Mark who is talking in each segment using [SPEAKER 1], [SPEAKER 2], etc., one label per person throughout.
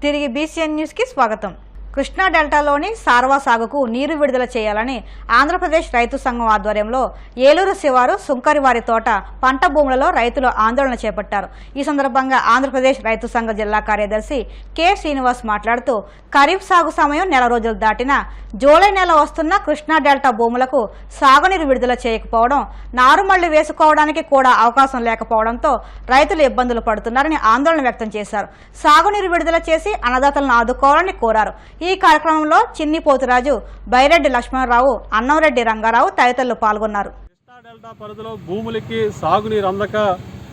[SPEAKER 1] తిరిగి బీసీఎన్ న్యూస్కి స్వాగతం. కృష్ణా డెల్టాలోని సార్వా సాగుకు నీరు విడుదల చేయాలని ఆంధ్రప్రదేశ్ రైతు సంఘం ఆధ్వర్యంలో ఏలూరు శివారు సుంకరివారి తోట పంట భూములలో రైతులు ఆందోళన చేపట్టారు. ఈ సందర్భంగా ఆంధ్రప్రదేశ్ రైతు సంఘ జిల్లా కార్యదర్శి కె శ్రీనివాస్ మాట్లాడుతూ ఖరీఫ్ సాగు సమయం నెల రోజులు దాటినా జూలై నెల వస్తున్న కృష్ణా డెల్టా భూములకు సాగునీరు విడుదల చేయకపోవడం, నారుమళ్లు వేసుకోవడానికి కూడా అవకాశం లేకపోవడంతో రైతులు ఇబ్బందులు పడుతున్నారని ఆందోళన వ్యక్తం చేశారు. సాగునీరు విడుదల చేసి అన్నదాతలను ఆదుకోవాలని కోరారు. ఈ కార్యక్రమంలో చిన్ని పోతురాజు, బైరెడ్డి లక్ష్మణరావు, అన్నంరెడ్డి రంగారావు తదితరులు పాల్గొన్నారు.
[SPEAKER 2] కృష్ణా డెల్టా పరిధిలో భూములకి సాగునీరు అందక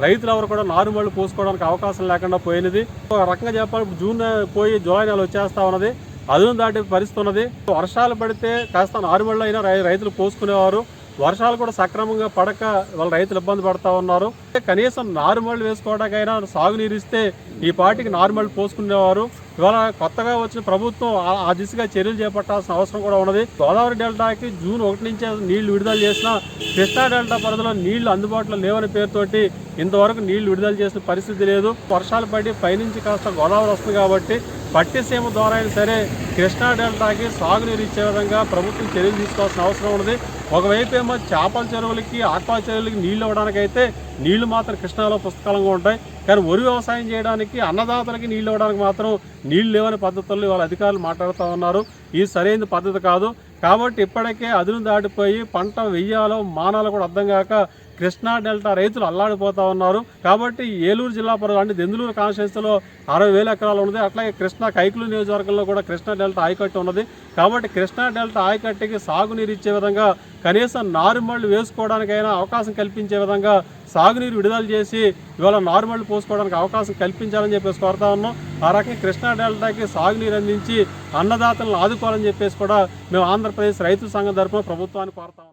[SPEAKER 2] రైతులు ఎవరు కూడా నారుమళ్లు పోసుకోవడానికి అవకాశం లేకుండా పోయినది. ఒక రకంగా చెప్పాలి, జూన్ పోయి జూలై నెల వచ్చేస్తా ఉన్నది. అదును దాటి పరిస్థితి ఉన్నది. వర్షాలు పడితే కాస్త నారుమళ్ళు అయినా రైతులు పోసుకునేవారు. వర్షాలు కూడా సక్రమంగా పడక వాళ్ళ రైతులు ఇబ్బంది పడతా ఉన్నారు. కనీసం నారుమళ్ళు వేసుకోవడానికైనా సాగునీరు ఇస్తే ఈ పాటికి నారుమళ్ళు పోసుకునేవారు. ఇవాళ కొత్తగా వచ్చిన ప్రభుత్వం ఆ దిశగా చర్యలు చేపట్టాల్సిన అవసరం కూడా ఉన్నది. గోదావరి డెల్టాకి జూన్ 1 నుంచే నీళ్లు విడుదల చేసిన కృష్ణా డెల్టా పరిధిలో నీళ్లు అందుబాటులో లేవని పేరుతోటి ఇంతవరకు నీళ్లు విడుదల చేసిన పరిస్థితి లేదు. వర్షాలు పడి పైనుంచి కాస్త గోదావరి వస్తుంది కాబట్టి పట్టిసీమ ద్వారా అయినా సరే కృష్ణా డెల్టాకి సాగునీరు ఇచ్చే విధంగా ప్రభుత్వం చర్యలు తీసుకోవాల్సిన అవసరం ఉన్నది. ఒకవైపు ఏమో చేపల చెరువులకి, ఆక్వా చెరువులకి నీళ్లు ఇవ్వడానికైతే నీళ్లు మాత్రం కృష్ణాలో పుస్తకాలంగా ఉంటాయి. కానీ వరి వ్యవసాయం చేయడానికి, అన్నదాతలకి నీళ్లు ఇవ్వడానికి మాత్రం నీళ్లు లేవని పద్ధతుల్లో వాళ్ళ అధికారులు మాట్లాడుతూ ఉన్నారు. ఇది సరైన పద్ధతి కాదు. కాబట్టి ఇప్పటికే అదును దాటిపోయి పంట వెయ్యాలో మానాలో కూడా అర్థం కాక కృష్ణా డెల్టా రైతులు అల్లాడిపోతూ ఉన్నారు. కాబట్టి ఏలూరు జిల్లా పరిధి అంటే దెందులూరు కాన్స్టిట్యున్సీలో 60,000 ఎకరాలు ఉన్నది. అట్లాగే కృష్ణా కైకులు నియోజకవర్గంలో కూడా కృష్ణా డెల్టా ఆయకట్టు ఉన్నది. కాబట్టి కృష్ణా డెల్టా ఆయకట్టుకి సాగునీరు ఇచ్చే విధంగా, కనీసం నారుమళ్లు వేసుకోవడానికైనా అవకాశం కల్పించే విధంగా సాగునీరు విడుదల చేసి ఇవాళ నారుమళ్లు పోసుకోవడానికి అవకాశం కల్పించాలని చెప్పేసి కోరుతా ఉన్నాం. ఆ రకంగా కృష్ణా డెల్టాకి సాగునీరు అందించి అన్నదాతలను ఆదుకోవాలని చెప్పేసి కూడా మేము ఆంధ్రప్రదేశ్ రైతు సంఘం తరఫున ప్రభుత్వాన్ని కోరుతా ఉన్నాం.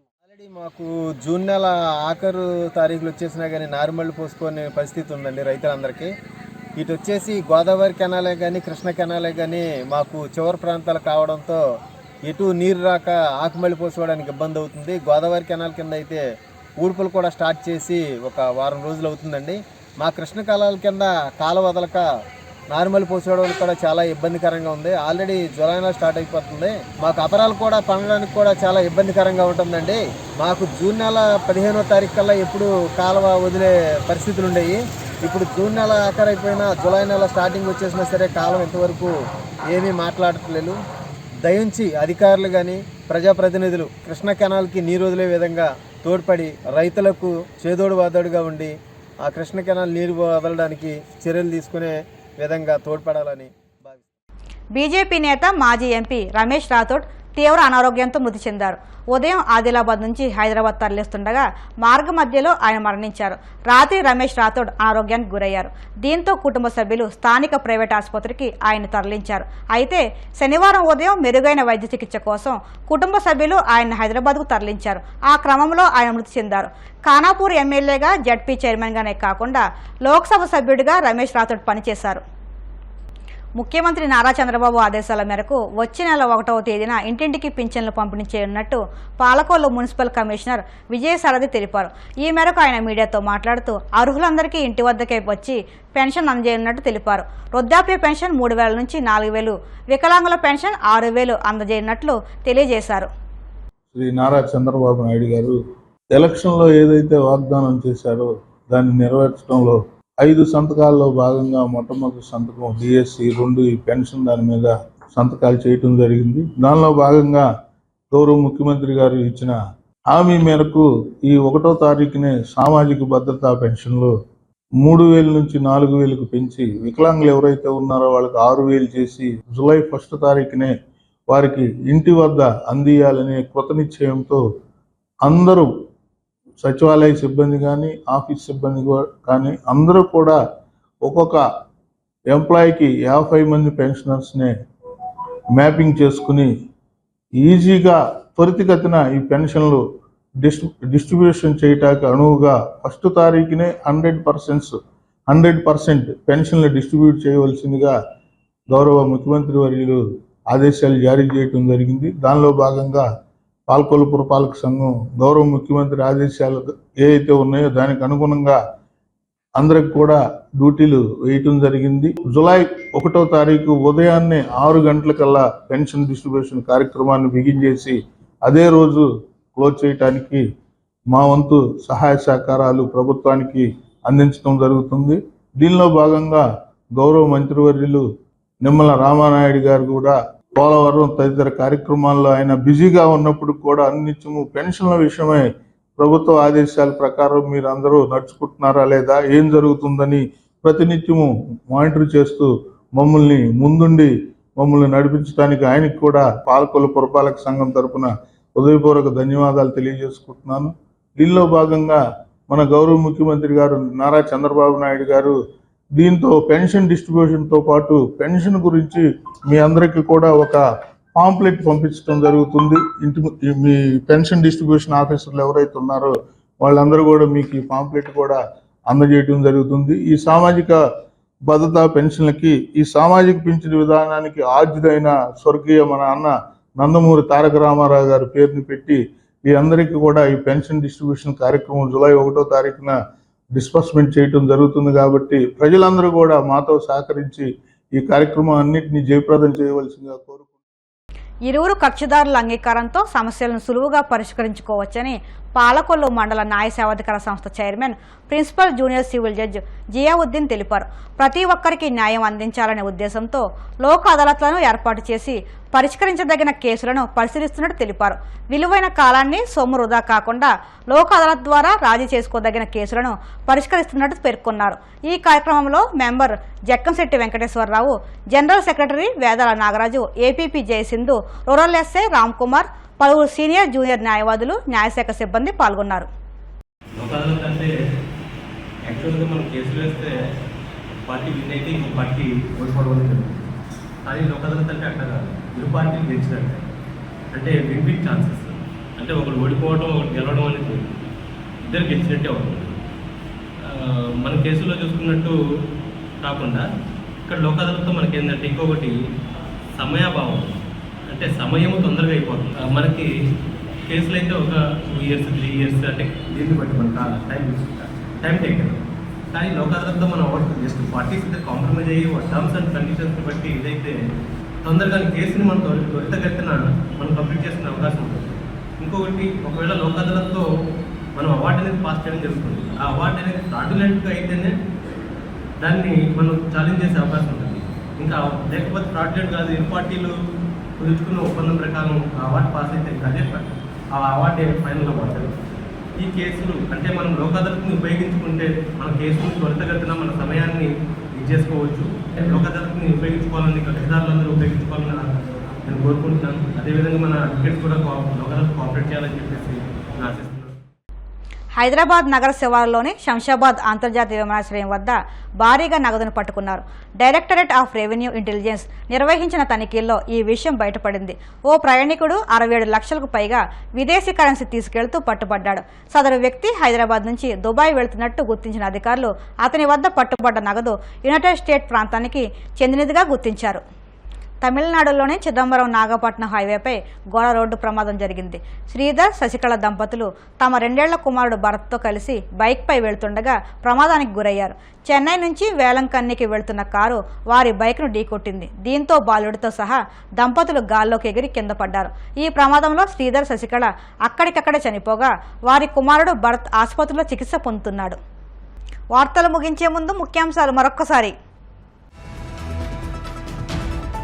[SPEAKER 3] మాకు జూన్ నెల ఆఖరు తారీఖులు వచ్చేసినా కానీ నారుమళ్లు పోసుకునే పరిస్థితి ఉందండి రైతులందరికీ. ఇటు వచ్చేసి గోదావరి కెనాలే కానీ, కృష్ణ కెనాలే కానీ మాకు చివరి ప్రాంతాలు కావడంతో ఎటు నీరు రాక ఆకుమళ్లు పోసుకోవడానికి ఇబ్బంది అవుతుంది. గోదావరి కెనాల్ కింద అయితే ఊడ్పులు కూడా స్టార్ట్ చేసి ఒక వారం రోజులు అవుతుందండి. మా కృష్ణ కాలాల కింద కాలువ వదలక నార్మల్ పోసుకోవడానికి కూడా చాలా ఇబ్బందికరంగా ఉంది. ఆల్రెడీ జూలై నెల స్టార్ట్ అయిపోతుంది. మాకు అపరాలు కూడా పండడానికి కూడా చాలా ఇబ్బందికరంగా ఉంటుందండి. మాకు జూన్ నెల 15వ తారీఖు కల్లా ఎప్పుడు కాలువ వదిలే పరిస్థితులు ఉండేవి. ఇప్పుడు జూన్ నెల ఆఖరైపోయినా జూలై నెల స్టార్టింగ్ వచ్చేసినా సరే కాలువ ఇంతవరకు ఏమీ మాట్లాడట్లేదు. దయించి అధికారులు కానీ, ప్రజాప్రతినిధులు కృష్ణ కెనాల్కి నీరు వదిలే విధంగా తోడ్పడి రైతులకు చేదోడు వాదోడుగా ఉండి ఆ కృష్ణ కెనాల్ నీరు వదలడానికి చర్యలు తీసుకునే విధంగా తోడ్పడాలని భావిస్తున్నారు.
[SPEAKER 1] బీజేపీ నేత మాజీ ఎంపీ రమేష్ రాథోడ్ తీవ్ర అనారోగ్యంతో మృతి చెందారు. ఉదయం ఆదిలాబాద్ నుంచి హైదరాబాద్ తరలిస్తుండగా మార్గ మధ్యలో ఆయన మరణించారు. రాత్రి రమేష్ రాథోడ్ అనారోగ్యానికి గురయ్యారు. దీంతో కుటుంబ సభ్యులు స్థానిక ప్రైవేట్ ఆసుపత్రికి ఆయన తరలించారు. అయితే శనివారం ఉదయం మెరుగైన వైద్య చికిత్స కోసం కుటుంబ సభ్యులు ఆయన హైదరాబాద్కు తరలించారు. ఆ క్రమంలో ఆయన మృతి చెందారు. ఖానాపూర్ ఎమ్మెల్యేగా, జడ్పీ చైర్మన్గానే కాకుండా లోక్సభ సభ్యుడిగా రమేష్ రాథోడ్ పనిచేశారు. ముఖ్యమంత్రి నారా చంద్రబాబు ఆదేశాల మేరకు వచ్చే నెల 1వ తేదీన ఇంటింటికి పింఛన్లు పంపిణీ చేయనున్నట్టు పాలకొల్లు మున్సిపల్ కమిషనర్ విజయసారథి తెలిపారు. ఈ మేరకు ఆయన మీడియాతో మాట్లాడుతూ అర్హులందరికీ ఇంటి వద్దకే వచ్చి పెన్షన్ అందజేయనున్నట్టు తెలిపారు. వృద్ధాప్య పెన్షన్ 3,000 నుంచి 4,000, వికలాంగుల పెన్షన్ 6,000 అందజేయనున్నట్లు తెలియజేశారు.
[SPEAKER 4] శ్రీ నారా చంద్రబాబు నాయుడు గారు ఎలక్షన్లో ఏదైతే వాగ్దానం చేశారో దాన్ని నెరవేర్చడంలో 5 సంతకాల్లో భాగంగా మొట్టమొదటి సంతకం డిఎస్సి 2 ఈ పెన్షన్ దాని మీద సంతకాలు చేయటం జరిగింది. దానిలో భాగంగా గౌరవ ముఖ్యమంత్రి గారు ఇచ్చిన హామీ మేరకు ఈ 1వ తారీఖునే సామాజిక భద్రతా పెన్షన్లు 3,000 నుంచి 4,000కు పెంచి, వికలాంగులు ఎవరైతే ఉన్నారో వాళ్ళకి 6,000 చేసి జూలై 1 తారీఖునే వారికి ఇంటి వద్ద అందియాలనే కృత నిశ్చయంతో అందరూ సచివాలయ సిబ్బంది కానీ, ఆఫీస్ సిబ్బంది కానీ అందరూ కూడా ఒక్కొక్క ఎంప్లాయీకి 50 మంది పెన్షనర్స్ని మ్యాపింగ్ చేసుకుని ఈజీగా త్వరితగతిన ఈ పెన్షన్లు డిస్ట్రిబ్యూషన్ చేయటానికి అనువుగా 1 తారీఖునే 100% పెన్షన్లు డిస్ట్రిబ్యూట్ చేయవలసిందిగా గౌరవ ముఖ్యమంత్రి వర్యులు ఆదేశాలు జారీ చేయడం జరిగింది. దానిలో భాగంగా పాలకొల్లు పురపాలక సంఘం గౌరవ ముఖ్యమంత్రి ఆదేశాలు ఏవైతే ఉన్నాయో దానికి అనుగుణంగా అందరికి కూడా డ్యూటీలు వేయటం జరిగింది. జూలై 1వ తారీఖు ఉదయాన్నే 6 గంటలకల్లా పెన్షన్ డిస్ట్రిబ్యూషన్ కార్యక్రమాన్ని బిగించేసి అదే రోజు క్లోజ్ చేయడానికి మా వంతు సహాయ సహకారాలు ప్రభుత్వానికి అందించడం జరుగుతుంది. దీనిలో భాగంగా గౌరవ మంత్రివర్యులు నిమ్మల రామానాయుడు గారు కూడా పోలవరం తదితర కార్యక్రమాల్లో ఆయన బిజీగా ఉన్నప్పుడు కూడా అన్నిత్యము పెన్షన్ల విషయమై ప్రభుత్వ ఆదేశాల ప్రకారం మీరు అందరూ నడుచుకుంటున్నారా లేదా, ఏం జరుగుతుందని ప్రతినిత్యము మానిటర్ చేస్తూ మమ్మల్ని ముందుండి మమ్మల్ని నడిపించడానికి ఆయనకి కూడా పాలకొల్లు పురపాలక సంఘం తరపున హృదయపూర్వక ధన్యవాదాలు తెలియజేసుకుంటున్నాను. దీనిలో భాగంగా మన గౌరవ ముఖ్యమంత్రి గారు నారా చంద్రబాబు నాయుడు గారు దీంతో పెన్షన్ డిస్ట్రిబ్యూషన్తో పాటు పెన్షన్ గురించి మీ అందరికీ కూడా ఒక పాంప్లెట్ పంపించడం జరుగుతుంది. మీ పెన్షన్ డిస్ట్రిబ్యూషన్ ఆఫీసర్లు ఎవరైతే ఉన్నారో వాళ్ళందరూ కూడా మీకు ఈ పాంప్లెట్ కూడా అందజేయడం జరుగుతుంది. ఈ సామాజిక భద్రతా పెన్షన్లకి, ఈ సామాజిక పింఛన్ విధానానికి ఆద్యుడైన స్వర్గీయ మన అన్న నందమూరి తారక రామారావు గారి పేరుని పెట్టి ఈ అందరికీ కూడా ఈ పెన్షన్ డిస్ట్రిబ్యూషన్ కార్యక్రమం జూలై 1వ తారీఖున డిస్బర్స్మెంట్ చేయటం జరుగుతుంది. కాబట్టి ప్రజలందరూ కూడా మాతో సహకరించి ఈ కార్యక్రమం అన్నింటినీ జయప్రదం చేయవలసిందిగా కోరుకుంటున్నాను.
[SPEAKER 1] ఇరువురు కక్షిదారుల అంగీకారంతో సమస్యలను సులువుగా పరిష్కరించుకోవచ్చని పాలకొల్లు మండల న్యాయ సేవాధికార సంస్థ chairman, principal junior civil judge Ziauddin తెలిపారు. ప్రతి ఒక్కరికి న్యాయం అందించాలనే ఉద్దేశంతో లోక్ అదాలత్లను ఏర్పాటు చేసి పరిష్కరించదగిన కేసులను పరిశీలిస్తున్నట్టు తెలిపారు. విలువైన కాలాన్ని సొమ్ము వృధా కాకుండా లోక్ అదాలత్ ద్వారా రాజీ చేసుకోదగిన కేసులను పరిష్కరిస్తున్నట్టు పేర్కొన్నారు. ఈ కార్యక్రమంలో member Jakkamsetti Venkateswara Rao, general secretary Vedala Nagaraju, APP Jayasindhu, rural SI Ram Kumar, పలువురు సీనియర్ జూనియర్ న్యాయవాదులు, న్యాయశాఖ సిబ్బంది పాల్గొన్నారు.
[SPEAKER 5] లోక్ అదాలత్ అంటే యాక్చువల్గా మనం కేసులు వేస్తే పార్టీ విన్ అయితే ఇంకో పార్టీ ఓడిపోవడం అనేది జరుగుతుంది. కానీ లోక్ అదాలత్ అంటే అట్లా కాదు, ఇరు పార్టీలు గెలిచినట్టే, అంటే విన్ విన్ ఛాన్సెస్, అంటే ఒకటి ఓడిపోవడం ఒకటి గెలవడం అనేది ఇద్దరు గెలిచినట్టే అవుతుంది. మన కేసులో చూసుకున్నట్టు కాకుండా ఇక్కడ లోక్ అదాలత్తో మనకి ఏంటంటే ఇంకొకటి సమయాభావం, అంటే సమయం తొందరగా అయిపోతుంది. మనకి కేసులు అయితే ఒక 2 years 3 years అంటే దీన్ని బట్టి మనకు టైం టేకన్. కానీ లోక్ అదాలత్తో మనం జస్ట్ పార్టీస్ అయితే కాంప్రమైజ్ అయ్యి టర్మ్స్ అండ్ కండిషన్స్ని బట్టి ఇదైతే తొందరగా కేసుని మనం త్వరితగతిన మనం కంప్లీట్ చేసుకునే అవకాశం ఉంటుంది. ఇంకొకటి, ఒకవేళ లోక్ అదాలత్తో మనం అవార్డు అనేది పాస్ చేయడం జరుగుతుంది. ఆ అవార్డు అనేది ఫ్రాడ్యులెంట్గా అయితేనే దాన్ని మనం ఛాలెంజ్ చేసే అవకాశం ఉంటుంది. ఇంకా లేకపోతే ఫ్రాడ్యులెంట్ కాదు, ఇరు పార్టీలు కుదుర్చుకున్న ఒప్పందం ప్రకారం ఆ అవార్డు పాస్ అయితే అదే ఆ అవార్డే ఫైనల్గా పడుతుంది. ఈ కేసులు అంటే మనం లోక్ అదాలత్ని ఉపయోగించుకుంటే మన కేసులు త్వరితగతిన మన సమయాన్ని ఇది చేసుకోవచ్చు. లోక్ అదాలత్ని ఉపయోగించుకోవాలని కక్షిదారులందరూ ఉపయోగించుకోవాలని నేను కోరుకుంటున్నాను. అదేవిధంగా మన అడ్వకేట్స్ కూడా లోక్ అదాలత్ కోఆపరేట్ చేయాలని చెప్పేసి నేను ఆశిస్తున్నాను.
[SPEAKER 1] హైదరాబాద్ నగర శివారులోని శంషాబాద్ అంతర్జాతీయ విమానాశ్రయం వద్ద భారీగా నగదును పట్టుకున్నారు. డైరెక్టరేట్ ఆఫ్ రెవెన్యూ ఇంటెలిజెన్స్ నిర్వహించిన తనిఖీల్లో ఈ విషయం బయటపడింది. ఓ ప్రయాణికుడు 67 లక్షలకు పైగా విదేశీ కరెన్సీ తీసుకెళ్తూ పట్టుబడ్డాడు. సదరు వ్యక్తి హైదరాబాద్ నుంచి దుబాయ్ వెళ్తున్నట్టు గుర్తించిన అధికారులు అతని వద్ద పట్టుబడ్డ నగదు యునైటెడ్ స్టేట్ ప్రాంతానికి చెందినదిగా గుర్తించారు. తమిళనాడులోని చిదంబరం నాగపట్నం హైవేపై ఘోర రోడ్డు ప్రమాదం జరిగింది. శ్రీధర్, శశికళ దంపతులు తమ 2 ఏళ్ల కుమారుడు భరత్తో కలిసి బైక్పై వెళ్తుండగా ప్రమాదానికి గురయ్యారు. చెన్నై నుంచి వేలంకన్నికి వెళ్తున్న కారు వారి బైక్ను ఢీకొట్టింది. దీంతో బాలుడితో సహా దంపతులు గాల్లోకి ఎగిరి కింద పడ్డారు. ఈ ప్రమాదంలో శ్రీధర్, శశికళ అక్కడికక్కడే చనిపోగా వారి కుమారుడు భరత్ ఆసుపత్రిలో చికిత్స పొందుతున్నాడు. వార్తలు ముగించే ముందు ముఖ్యాంశాలు మరొక్కసారి.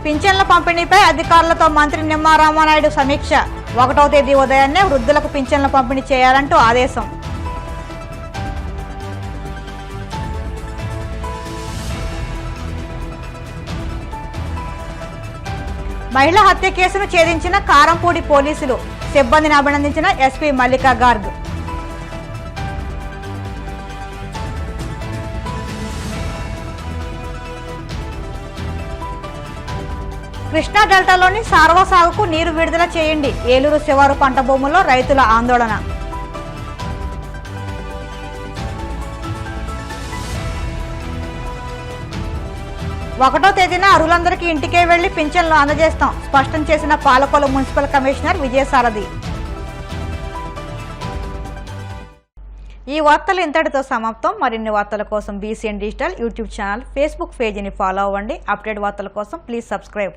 [SPEAKER 1] పింఛన్ల పంపిణీపై అధికారులతో మంత్రి నిమ్మల రామానాయుడు సమీక్ష. 1వ తేదీ ఉదయాన్నే వృద్ధులకు పింఛన్ల పంపిణీ చేయాలంటూ ఆదేశం. మహిళా హత్య కేసును ఛేదించిన కారంపూడి పోలీసులు. సిబ్బందిని అభినందించిన ఎస్పీ మల్లికా గార్గ్. కృష్ణా డెల్టాలోని సార్వ సాగుకు నీరు విడుదల చేయండి. ఏలూరు శివారు పంట భూముల్లో రైతుల ఆందోళన. ఒకటో తేదీన అర్హులందరికీ ఇంటికే వెళ్లి పింఛన్లు అందజేస్తాం స్పష్టం చేసిన పాలకొల్లు మున్సిపల్ కమిషనర్ విజయసారథి. ఈ వార్తలు ఇంతటితో సమాప్తం. మరిన్ని వార్తల కోసం BCN digital YouTube channel, Facebook పేజీని ఫాలో అవ్వండి. అప్డేట్ వార్తల కోసం ప్లీజ్ సబ్స్క్రైబ్.